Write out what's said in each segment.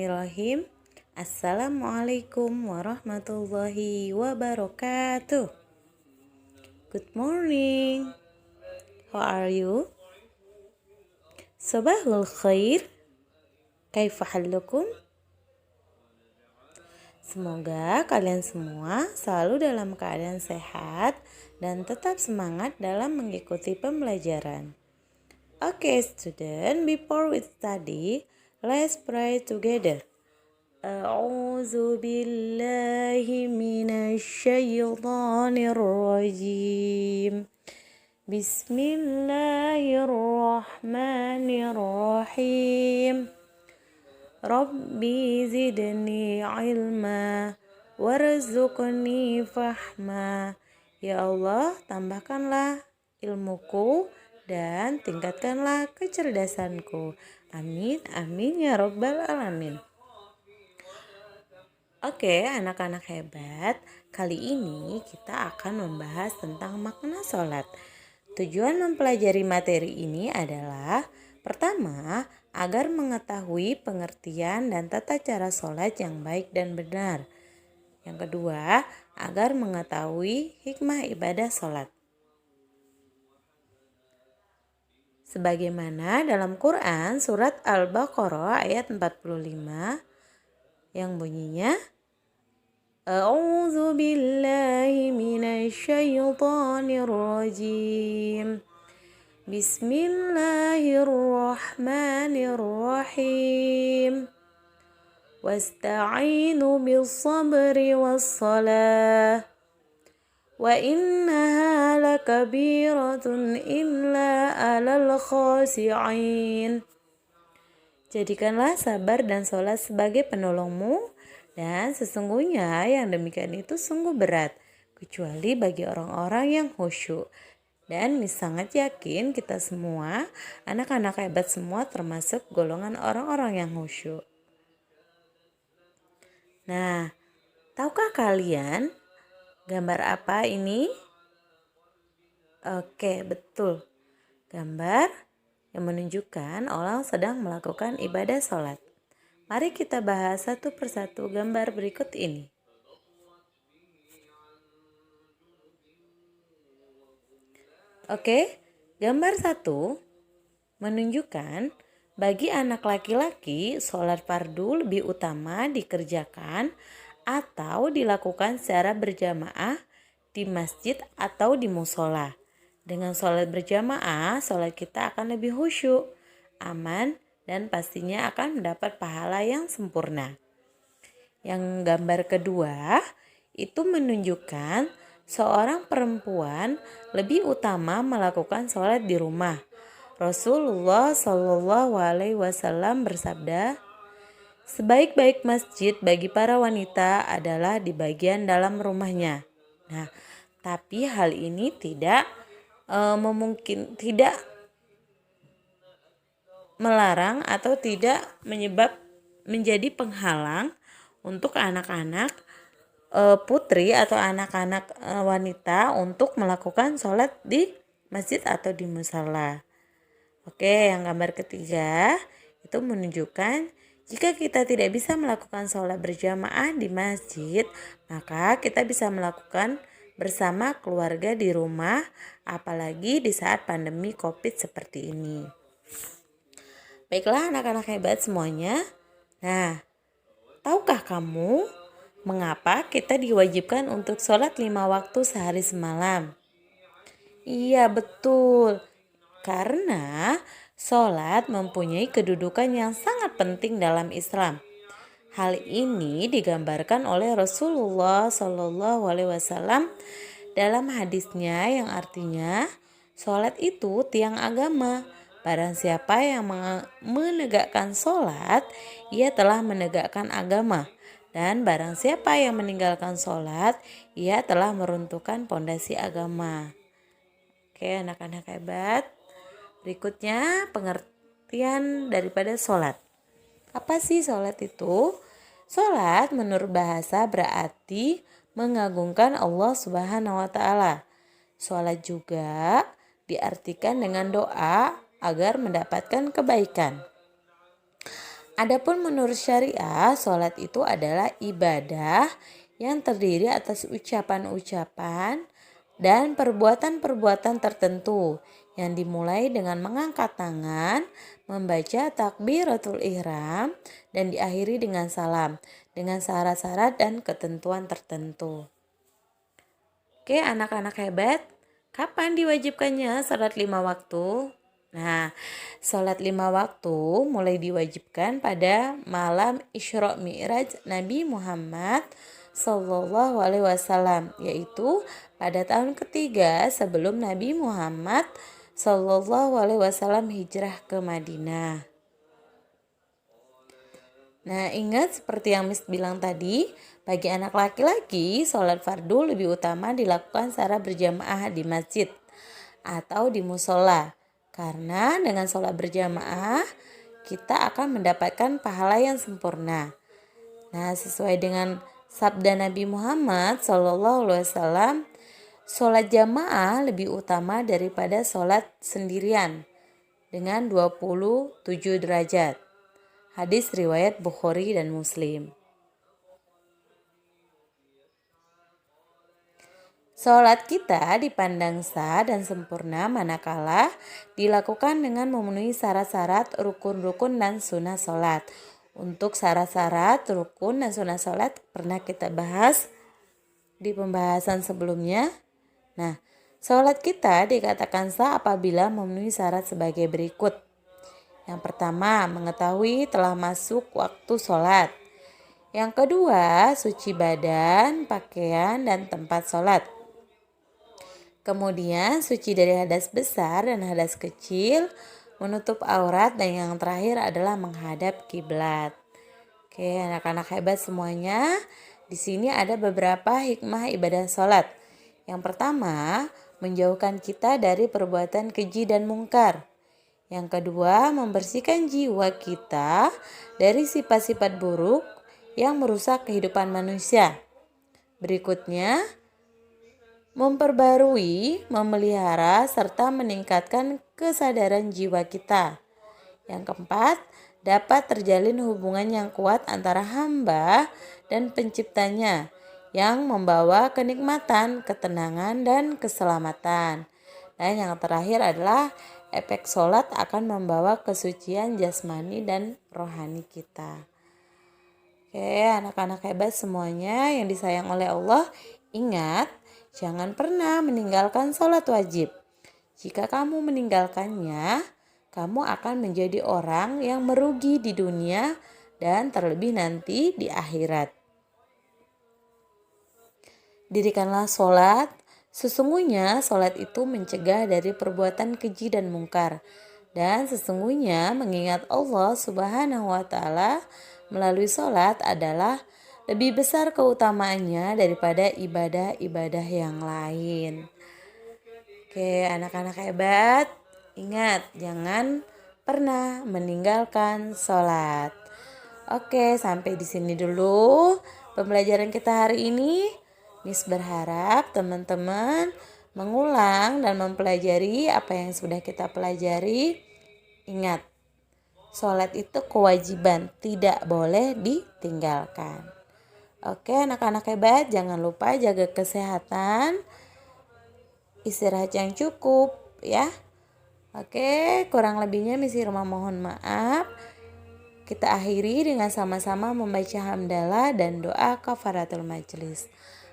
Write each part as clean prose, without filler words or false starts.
Bismillahirrahmanirrahim. Assalamualaikum warahmatullahi wabarakatuh. Good morning. How are you? Sabahul khair. Kaifa halukum? Semoga kalian semua selalu dalam keadaan sehat dan tetap semangat dalam mengikuti pembelajaran. Okay, student, before we study, let's pray together. A'udzu billahi minasy syaithanir rajim. Bismillahirrahmanirrahim. Rabbi zidni ilma warzuqni fahma. Ya Allah, tambahkanlah ilmuku dan tingkatkanlah kecerdasanku. Amin, amin ya rabbal alamin. Oke, anak-anak hebat, kali ini kita akan membahas tentang makna sholat. Tujuan mempelajari materi ini adalah pertama, agar mengetahui pengertian dan tata cara sholat yang baik dan benar. Yang kedua, agar mengetahui hikmah ibadah sholat. Sebagaimana dalam Quran surat Al-Baqarah ayat 45 yang bunyinya A'udzu billahi minasy syaithanir rajim. Bismillahirrahmanirrahim. Wasta'inu bis-sabri was-salah. Wa innaha lakabiratun illa 'alal khashi'in. Jadikanlah sabar dan sholat sebagai penolongmu, dan sesungguhnya yang demikian itu sungguh berat, kecuali bagi orang-orang yang khusyuk. Dan sangat yakin kita semua, anak-anak hebat semua termasuk golongan orang-orang yang khusyuk. Nah, tahukah kalian gambar apa ini? Oke, betul. Gambar yang menunjukkan orang sedang melakukan ibadah sholat. Mari kita bahas satu persatu gambar berikut ini. Oke, gambar 1 menunjukkan bagi anak laki-laki sholat fardu lebih utama dikerjakan atau dilakukan secara berjamaah di masjid atau di musola. Dengan sholat berjamaah, sholat kita akan lebih khusyuk, aman, dan pastinya akan mendapat pahala yang sempurna. Yang gambar kedua itu menunjukkan seorang perempuan lebih utama melakukan sholat di rumah. Rasulullah Shallallahu Alaihi Wasallam bersabda, sebaik-baik masjid bagi para wanita adalah di bagian dalam rumahnya. Nah, tapi hal ini tidak tidak melarang atau tidak menjadi penghalang untuk anak-anak putri atau anak-anak wanita untuk melakukan sholat di masjid atau di musala. Oke, yang gambar ketiga itu menunjukkan jika kita tidak bisa melakukan sholat berjamaah di masjid, maka kita bisa melakukan bersama keluarga di rumah, apalagi di saat pandemi COVID seperti ini. Baiklah anak-anak hebat semuanya. Nah, tahukah kamu mengapa kita diwajibkan untuk sholat 5 waktu sehari semalam? Iya, betul. Karena sholat mempunyai kedudukan yang sangat penting dalam Islam. Hal ini digambarkan oleh Rasulullah Shallallahu Alaihi Wasallam dalam hadisnya yang artinya sholat itu tiang agama. Barang siapa yang menegakkan sholat, ia telah menegakkan agama. Dan barang siapa yang meninggalkan sholat, ia telah meruntuhkan pondasi agama. Oke, anak-anak hebat. Berikutnya pengertian daripada sholat. Apa sih sholat itu? Sholat menurut bahasa berarti mengagungkan Allah Subhanahu wa Ta'ala. Sholat juga diartikan dengan doa agar mendapatkan kebaikan. Adapun menurut syariah, sholat itu adalah ibadah yang terdiri atas ucapan-ucapan dan perbuatan-perbuatan tertentu yang dimulai dengan mengangkat tangan, membaca takbiratul ihram, dan diakhiri dengan salam, dengan syarat-syarat dan ketentuan tertentu. Oke, anak-anak hebat, kapan diwajibkannya sholat 5 waktu? Nah, sholat 5 waktu mulai diwajibkan pada malam Isra Mi'raj Nabi Muhammad Sallallahu Alaihi Wasallam, yaitu pada tahun ketiga sebelum Nabi Muhammad Sallallahu Alaihi Wasallam hijrah ke Madinah. Nah, ingat seperti yang Miss bilang tadi, bagi anak laki-laki, sholat fardu lebih utama dilakukan secara berjamaah di masjid atau di musola. Karena dengan sholat berjamaah, kita akan mendapatkan pahala yang sempurna. Nah, sesuai dengan sabda Nabi Muhammad SAW, sholat jamaah lebih utama daripada sholat sendirian dengan 27 derajat. Hadis riwayat Bukhari dan Muslim. Sholat kita dipandang sah dan sempurna manakala dilakukan dengan memenuhi syarat-syarat rukun-rukun dan sunnah sholat. Untuk syarat-syarat rukun dan sunnah sholat pernah kita bahas di pembahasan sebelumnya. Nah, sholat kita dikatakan sah apabila memenuhi syarat sebagai berikut. Yang pertama, mengetahui telah masuk waktu sholat. Yang kedua, suci badan, pakaian, dan tempat sholat. Kemudian suci dari hadas besar dan hadas kecil, menutup aurat, dan yang terakhir adalah menghadap kiblat. Oke, anak-anak hebat semuanya. Di sini ada beberapa hikmah ibadah sholat. Yang pertama, menjauhkan kita dari perbuatan keji dan mungkar. Yang kedua, membersihkan jiwa kita dari sifat-sifat buruk yang merusak kehidupan manusia. Berikutnya, memperbarui, memelihara, serta meningkatkan kesadaran jiwa kita. Yang keempat, dapat terjalin hubungan yang kuat antara hamba dan penciptanya yang membawa kenikmatan, ketenangan, dan keselamatan. Dan yang terakhir adalah efek sholat akan membawa kesucian jasmani dan rohani kita. Oke, anak-anak hebat semuanya yang disayang oleh Allah, ingat, jangan pernah meninggalkan sholat wajib. Jika kamu meninggalkannya, kamu akan menjadi orang yang merugi di dunia dan terlebih nanti di akhirat. Dirikanlah sholat. Sesungguhnya sholat itu mencegah dari perbuatan keji dan mungkar. Dan sesungguhnya mengingat Allah Subhanahu wa Ta'ala melalui sholat adalah lebih besar keutamaannya daripada ibadah-ibadah yang lain. Oke, anak-anak hebat, ingat jangan pernah meninggalkan sholat. Oke, sampai di sini dulu pembelajaran kita hari ini. Miss berharap teman-teman mengulang dan mempelajari apa yang sudah kita pelajari. Ingat, sholat itu kewajiban, tidak boleh ditinggalkan. Oke, anak-anak hebat, jangan lupa jaga kesehatan, istirahat yang cukup ya. Oke, kurang lebihnya Miss Irma mohon maaf. Kita akhiri dengan sama-sama membaca hamdalah dan doa kafaratul majelis.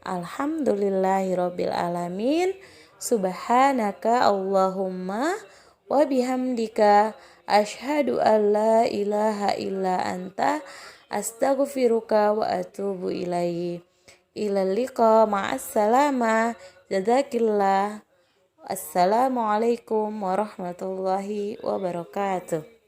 Alhamdulillahirabbil alamin. Subhanaka Allahumma wa bihamdika asyhadu an la ilaha illa anta astaghfiruka wa atubu ilaihi. Ilal liqa ma'assalama. Jazakillah. Assalamualaikum warahmatullahi wabarakatuh.